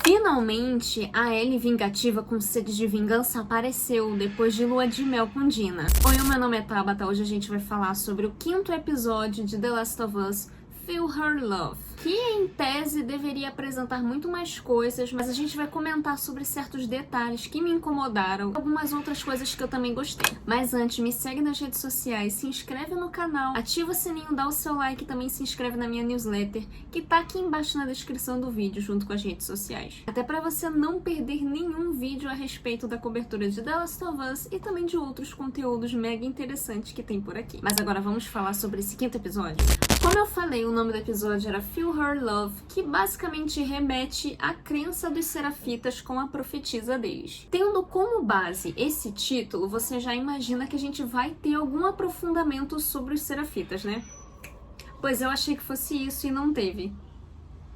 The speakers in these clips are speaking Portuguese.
Finalmente, a Ellie vingativa com sede de vingança apareceu depois de lua de mel com Dina. Oi, meu nome é Tabata, hoje a gente vai falar sobre o 5º episódio de The Last of Us, Feel Her Love, que em tese deveria apresentar muito mais coisas, mas a gente vai comentar sobre certos detalhes que me incomodaram, algumas outras coisas que eu também gostei. Mas antes, me segue nas redes sociais, se inscreve no canal, ativa o sininho, dá o seu like e também se inscreve na minha newsletter, que tá aqui embaixo na descrição do vídeo, junto com as redes sociais. Até pra você não perder nenhum vídeo a respeito da cobertura de The Last of Us e também de outros conteúdos mega interessantes que tem por aqui. Mas agora vamos falar sobre esse 5º episódio. Como eu falei, o nome do episódio era Feel Her Love, que basicamente remete à crença dos serafitas com a profetisa deles. Tendo como base esse título, você já imagina que a gente vai ter algum aprofundamento sobre os serafitas, né? Pois eu achei que fosse isso e não teve.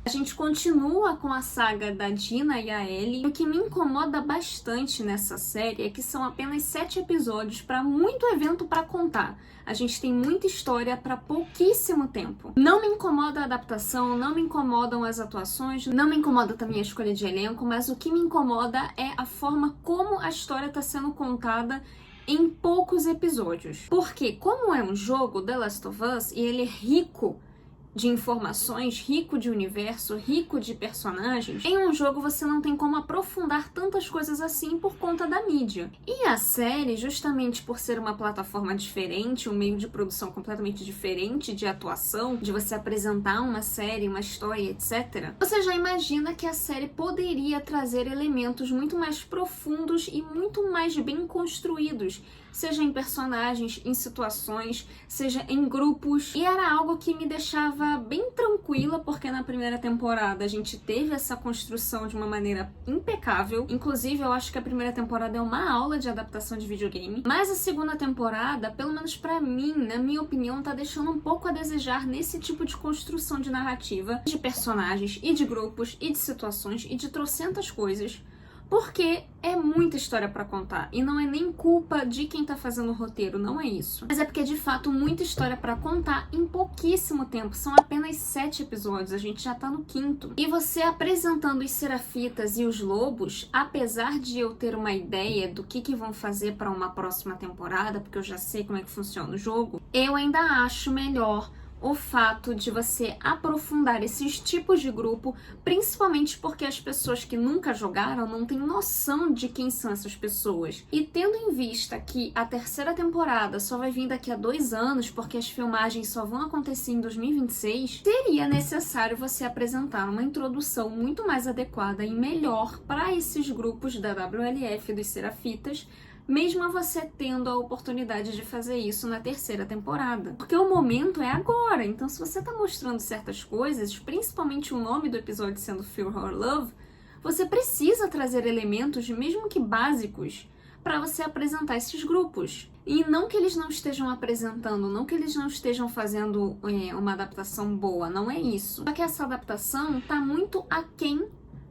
A gente continua com a saga da Dina e a Ellie. O que me incomoda bastante nessa série é que são apenas 7 episódios para muito evento para contar. A gente tem muita história para pouquíssimo tempo. Não me incomoda a adaptação, não me incomodam as atuações, não me incomoda também a escolha de elenco, mas o que me incomoda é a forma como a história está sendo contada em poucos episódios. Porque como é um jogo, The Last of Us, e ele é rico de informações, rico de universo, rico de personagens, em um jogo você não tem como aprofundar tantas coisas assim por conta da mídia. E a série, justamente por ser uma plataforma diferente, um meio de produção completamente diferente de atuação, de você apresentar uma série, uma história, etc., você já imagina que a série poderia trazer elementos muito mais profundos e muito mais bem construídos, seja em personagens, em situações, seja em grupos. E era algo que me deixava bem tranquila, porque na primeira temporada a gente teve essa construção de uma maneira impecável. Inclusive, eu acho que a primeira temporada é uma aula de adaptação de videogame. Mas a segunda temporada, pelo menos pra mim, na minha opinião, tá deixando um pouco a desejar nesse tipo de construção de narrativa, de personagens e de grupos e de situações e de trocentas coisas. Porque é muita história pra contar, e não é nem culpa de quem tá fazendo o roteiro, não é isso. Mas é porque, de fato, muita história pra contar em pouquíssimo tempo, são apenas 7 episódios, a gente já tá no 5º. E você apresentando os serafitas e os lobos, apesar de eu ter uma ideia do que vão fazer pra uma próxima temporada, porque eu já sei como é que funciona o jogo, eu ainda acho melhor o fato de você aprofundar esses tipos de grupo, principalmente porque as pessoas que nunca jogaram não têm noção de quem são essas pessoas. E tendo em vista que a 3ª temporada só vai vir daqui a 2 anos, porque as filmagens só vão acontecer em 2026, seria necessário você apresentar uma introdução muito mais adequada e melhor para esses grupos da WLF dos Serafitas, mesmo você tendo a oportunidade de fazer isso na 3ª temporada. Porque o momento é agora, então se você tá mostrando certas coisas, principalmente o nome do episódio sendo Feel Her Love, você precisa trazer elementos, mesmo que básicos, para você apresentar esses grupos. E não que eles não estejam apresentando, não que eles não estejam fazendo uma adaptação boa, não é isso. Só que essa adaptação tá muito aquém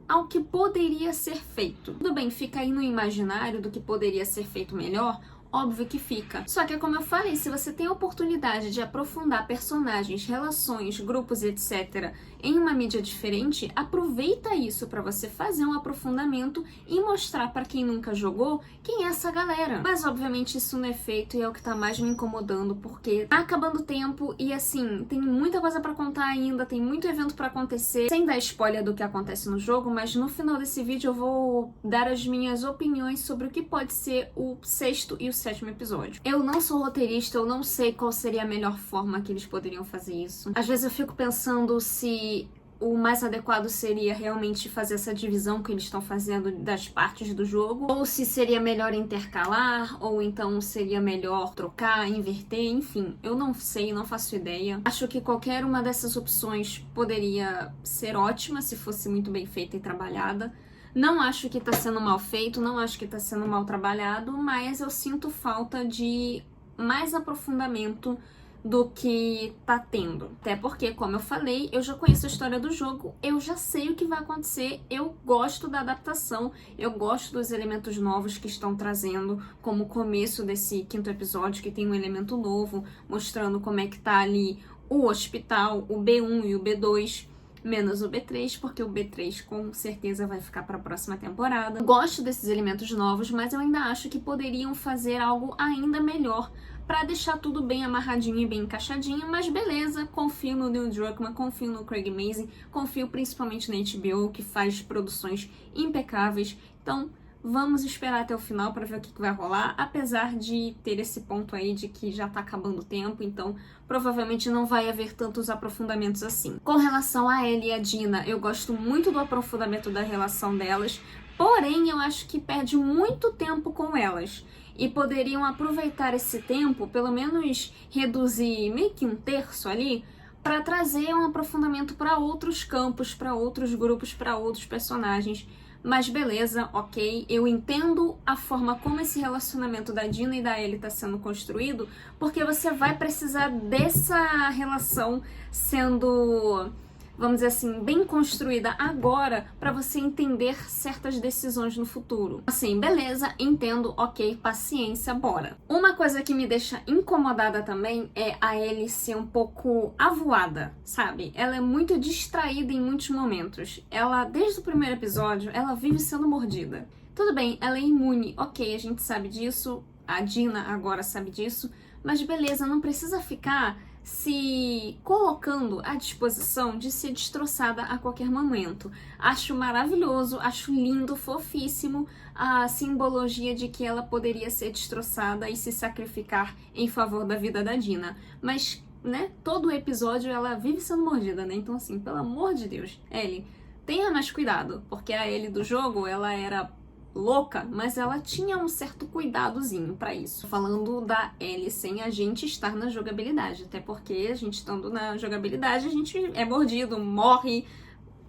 ao que poderia ser feito. Tudo bem, fica aí no imaginário do que poderia ser feito melhor, óbvio que fica. Só que, como eu falei, se você tem a oportunidade de aprofundar personagens, relações, grupos, etc., em uma mídia diferente, aproveita isso para você fazer um aprofundamento e mostrar para quem nunca jogou quem é essa galera. Mas, obviamente, isso não é feito e é o que tá mais me incomodando, porque tá acabando o tempo e, assim, tem muita coisa para contar ainda, tem muito evento para acontecer, sem dar spoiler do que acontece no jogo, mas no final desse vídeo eu vou dar as minhas opiniões sobre o que pode ser o 6º e o 7º episódio. Eu não sou roteirista, eu não sei qual seria a melhor forma que eles poderiam fazer isso. Às vezes eu fico pensando se o mais adequado seria realmente fazer essa divisão que eles estão fazendo das partes do jogo, ou se seria melhor intercalar, ou então seria melhor trocar, inverter, enfim, eu não sei, não faço ideia. Acho que qualquer uma dessas opções poderia ser ótima se fosse muito bem feita e trabalhada. Não acho que tá sendo mal feito, não acho que tá sendo mal trabalhado, mas eu sinto falta de mais aprofundamento do que tá tendo. Até porque, como eu falei, eu já conheço a história do jogo, eu já sei o que vai acontecer, eu gosto da adaptação, eu gosto dos elementos novos que estão trazendo, como o começo desse 5º episódio, que tem um elemento novo, mostrando como é que tá ali o hospital, o B1 e o B2, menos o B3, porque o B3 com certeza vai ficar para a próxima temporada. Gosto desses elementos novos, mas eu ainda acho que poderiam fazer algo ainda melhor para deixar tudo bem amarradinho e bem encaixadinho, mas beleza, confio no Neil Druckmann, confio no Craig Mazin, confio principalmente na HBO, que faz produções impecáveis. Então, vamos esperar até o final para ver o que vai rolar, apesar de ter esse ponto aí de que já tá acabando o tempo, então provavelmente não vai haver tantos aprofundamentos assim. Com relação a Ellie e a Dina, eu gosto muito do aprofundamento da relação delas, porém eu acho que perde muito tempo com elas. E poderiam aproveitar esse tempo, pelo menos reduzir meio que um terço ali, para trazer um aprofundamento para outros campos, para outros grupos, para outros personagens. Mas beleza, ok, eu entendo a forma como esse relacionamento da Dina e da Ellie está sendo construído, porque você vai precisar dessa relação sendo, vamos dizer assim, bem construída agora para você entender certas decisões no futuro. Assim, beleza, entendo, ok, paciência, bora. Uma coisa que me deixa incomodada também é a Ellie ser um pouco avoada, sabe? Ela é muito distraída em muitos momentos. Ela, desde o primeiro episódio, ela vive sendo mordida. Tudo bem, ela é imune, ok, a gente sabe disso, a Dina agora sabe disso, mas beleza, não precisa ficar se colocando à disposição de ser destroçada a qualquer momento. Acho maravilhoso, acho lindo, fofíssimo a simbologia de que ela poderia ser destroçada e se sacrificar em favor da vida da Dina. Mas, né, todo episódio ela vive sendo mordida, né? Então, assim, pelo amor de Deus, Ellie, tenha mais cuidado, porque a Ellie do jogo, ela era louca, mas ela tinha um certo cuidadozinho pra isso. Falando da Ellie sem a gente estar na jogabilidade, até porque a gente estando na jogabilidade, a gente é mordido, morre,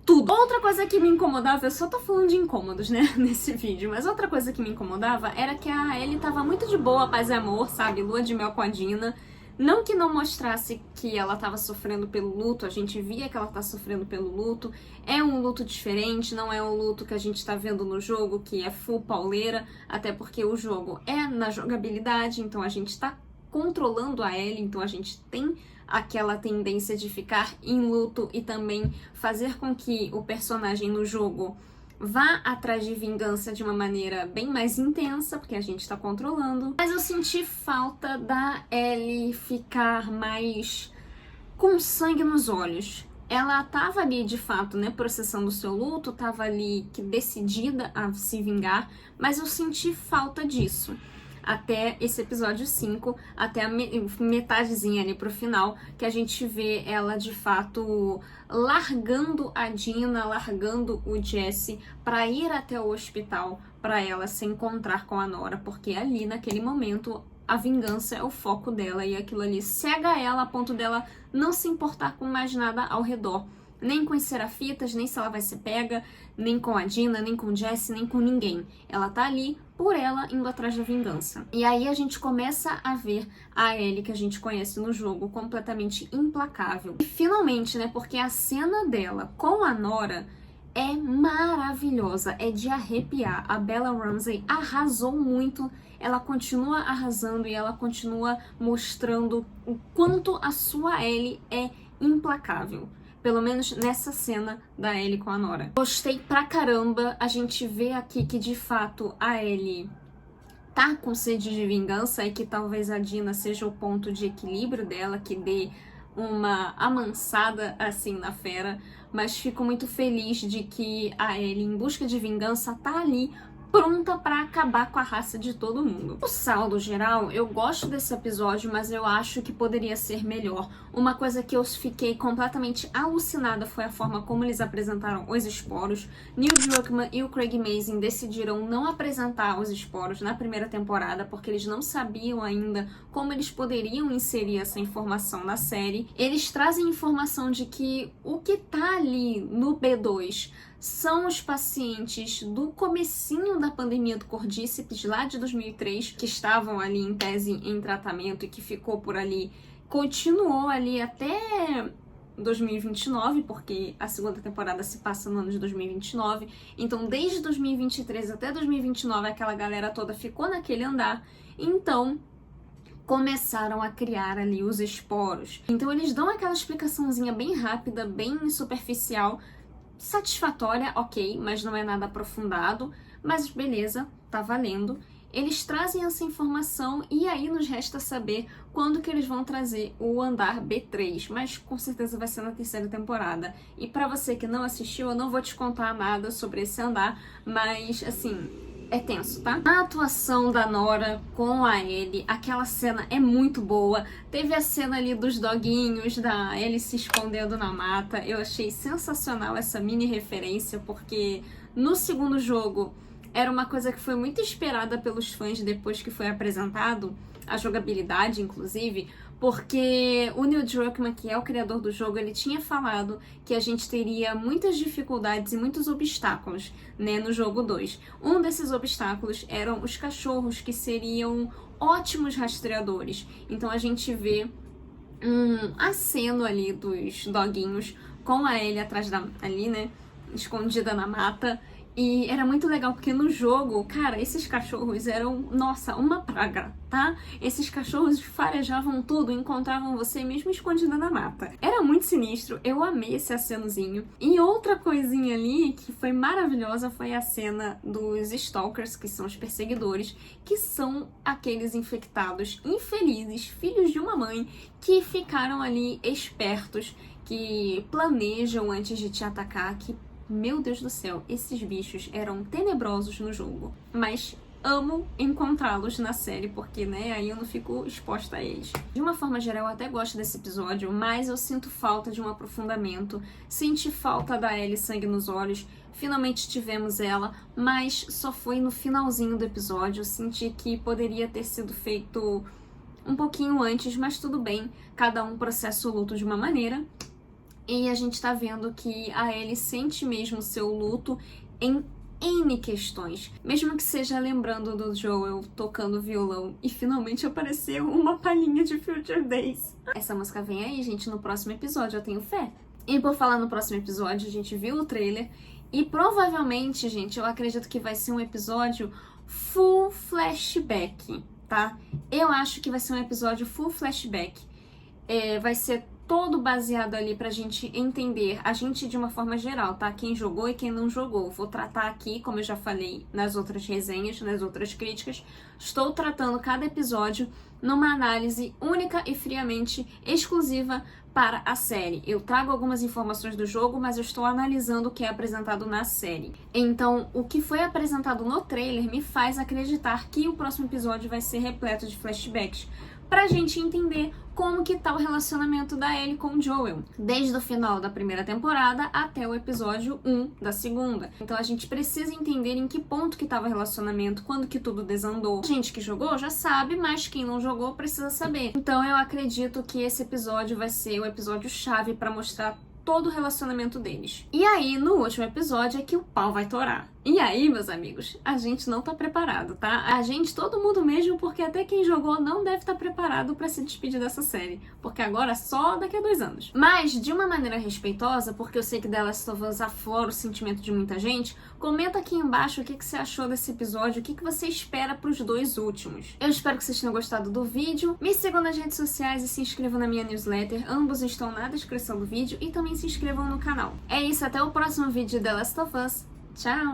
tudo. Outra coisa que me incomodava, eu só tô falando de incômodos, né, nesse vídeo, mas outra coisa que me incomodava era que a Ellie tava muito de boa, paz e amor, sabe, lua de mel com a Dina. Não que não mostrasse que ela estava sofrendo pelo luto, a gente via que ela tá sofrendo pelo luto. É um luto diferente, não é um luto que a gente tá vendo no jogo, que é full pauleira, até porque o jogo é na jogabilidade, então a gente tá controlando a Ellie, então a gente tem aquela tendência de ficar em luto e também fazer com que o personagem no jogo vá atrás de vingança de uma maneira bem mais intensa, porque a gente tá controlando. Mas eu senti falta da Ellie ficar mais com sangue nos olhos. Ela tava ali, de fato, né, processando o seu luto, tava ali decidida a se vingar, mas eu senti falta disso. Até esse episódio 5, até a metadezinha ali pro final, que a gente vê ela de fato largando a Dina, largando o Jesse pra ir até o hospital pra ela se encontrar com a Nora, porque ali naquele momento a vingança é o foco dela e aquilo ali cega ela a ponto dela não se importar com mais nada ao redor. Nem com as Serafitas, nem se ela vai ser pega, nem com a Dina, nem com o Jesse, nem com ninguém. Ela tá ali por ela, indo atrás da vingança. E aí a gente começa a ver a Ellie que a gente conhece no jogo completamente implacável. E finalmente, né, porque a cena dela com a Nora é maravilhosa, é de arrepiar. A Bella Ramsey arrasou muito, ela continua arrasando e ela continua mostrando o quanto a sua Ellie é implacável. Pelo menos nessa cena da Ellie com a Nora. Gostei pra caramba, a gente vê aqui que de fato a Ellie tá com sede de vingança e que talvez a Dina seja o ponto de equilíbrio dela, que dê uma amansada assim na fera, mas fico muito feliz de que a Ellie, em busca de vingança, tá ali pronta pra acabar com a raça de todo mundo. No saldo geral, eu gosto desse episódio, mas eu acho que poderia ser melhor. Uma coisa que eu fiquei completamente alucinada foi a forma como eles apresentaram os esporos. Neil Druckmann e o Craig Mazin decidiram não apresentar os esporos na primeira temporada, porque eles não sabiam ainda como eles poderiam inserir essa informação na série. Eles trazem informação de que o que tá ali no B2 são os pacientes do comecinho da pandemia do Cordíceps, lá de 2003, que estavam ali em tese em tratamento e que ficou por ali, continuou ali até 2029, porque a segunda temporada se passa no ano de 2029, então desde 2023 até 2029 aquela galera toda ficou naquele andar. Então, começaram a criar ali os esporos. Então eles dão aquela explicaçãozinha bem rápida, bem superficial, satisfatória, ok, mas não é nada aprofundado, mas beleza, tá valendo. Eles trazem essa informação e aí nos resta saber quando que eles vão trazer o andar B3, mas com certeza vai ser na terceira temporada. E pra você que não assistiu, eu não vou te contar nada sobre esse andar, mas assim, é tenso, tá? A atuação da Nora com a Ellie, aquela cena é muito boa. Teve a cena ali dos doguinhos, da Ellie se escondendo na mata. Eu achei sensacional essa mini referência, porque no segundo jogo era uma coisa que foi muito esperada pelos fãs depois que foi apresentado, a jogabilidade, inclusive, porque o Neil Druckmann, que é o criador do jogo, ele tinha falado que a gente teria muitas dificuldades e muitos obstáculos, né, no jogo 2. Um desses obstáculos eram os cachorros, que seriam ótimos rastreadores. Então a gente vê um aceno ali dos doguinhos com a Ellie atrás ali, né, escondida na mata. E era muito legal, porque no jogo, cara, esses cachorros eram, nossa, uma praga, tá? Esses cachorros farejavam tudo, encontravam você mesmo escondida na mata. Era muito sinistro, eu amei esse acenozinho. E outra coisinha ali que foi maravilhosa foi a cena dos Stalkers, que são os perseguidores, que são aqueles infectados infelizes, filhos de uma mãe, que ficaram ali espertos, que planejam antes de te atacar, que meu Deus do céu, esses bichos eram tenebrosos no jogo, mas amo encontrá-los na série, porque, né, aí eu não fico exposta a eles. De uma forma geral, eu até gosto desse episódio, mas eu sinto falta de um aprofundamento, senti falta da Ellie sangue nos olhos, finalmente tivemos ela, mas só foi no finalzinho do episódio, eu senti que poderia ter sido feito um pouquinho antes, mas tudo bem, cada um processa o luto de uma maneira. E a gente tá vendo que a Ellie sente mesmo seu luto em N questões. Mesmo que seja lembrando do Joel tocando violão e finalmente apareceu uma palhinha de Future Days. Essa música vem aí, gente, no próximo episódio, eu tenho fé. E por falar no próximo episódio, a gente viu o trailer e provavelmente, gente, eu acredito que vai ser um episódio full flashback, tá? Eu acho que vai ser um episódio full flashback. Vai ser todo baseado ali pra gente entender, a gente de uma forma geral, tá? Quem jogou e quem não jogou. Vou tratar aqui, como eu já falei nas outras resenhas, nas outras críticas, estou tratando cada episódio numa análise única e friamente exclusiva para a série. Eu trago algumas informações do jogo, mas eu estou analisando o que é apresentado na série. Então, o que foi apresentado no trailer me faz acreditar que o próximo episódio vai ser repleto de flashbacks, pra gente entender como que tá o relacionamento da Ellie com o Joel, desde o final da primeira temporada até o episódio 1 da segunda. Então a gente precisa entender em que ponto que tava o relacionamento, quando que tudo desandou. A gente que jogou já sabe, mas quem não jogou precisa saber. Então eu acredito que esse episódio vai ser o episódio chave pra mostrar todo o relacionamento deles. E aí, no último episódio, é que o pau vai torar. E aí, meus amigos, a gente não tá preparado, tá? A gente, todo mundo mesmo, porque até quem jogou não deve estar preparado pra se despedir dessa série. Porque agora é só daqui a 2 anos. Mas, de uma maneira respeitosa, porque eu sei que The Last of Us aflora o sentimento de muita gente, comenta aqui embaixo o que você achou desse episódio, o que você espera pros 2 últimos. Eu espero que vocês tenham gostado do vídeo. Me sigam nas redes sociais e se inscrevam na minha newsletter. Ambos estão na descrição do vídeo e também se inscrevam no canal. É isso, até o próximo vídeo de The Last of Us. Tchau!